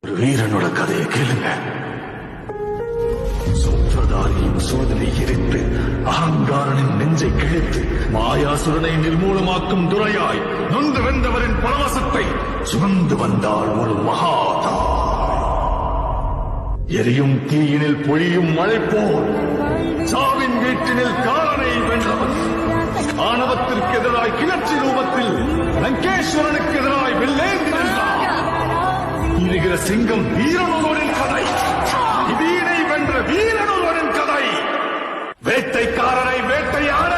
ஒரு வீரனோட கதையை கேளுங்க. சூத்திரதாரியின் சூழலை எரித்து அகங்காரனின் நெஞ்சை கிழித்து மாயாசுரனை நிர்மூலமாக்கும் துறையாய் நொந்து வென்றவரின் பரவசத்தை சுமந்து வந்தாள் ஒரு மகாதா. எரியும் தீயினில் பொழியும் மழை போல் சாவின் வீட்டினில் காலனை வென்றவன். ஆணவத்திற்கு எதிராய் கிளர்ச்சி ரூபத்தில் லங்கேஸ்வரனுக்கு எதிராய் வெள்ளேந்தி நின்றான். இருக்கிற சிங்கம் வீரனொருவரின் கதை. வீணை வென்ற வீரனொருவரின் கதை. வேட்டைக்காரரை வேட்டையாட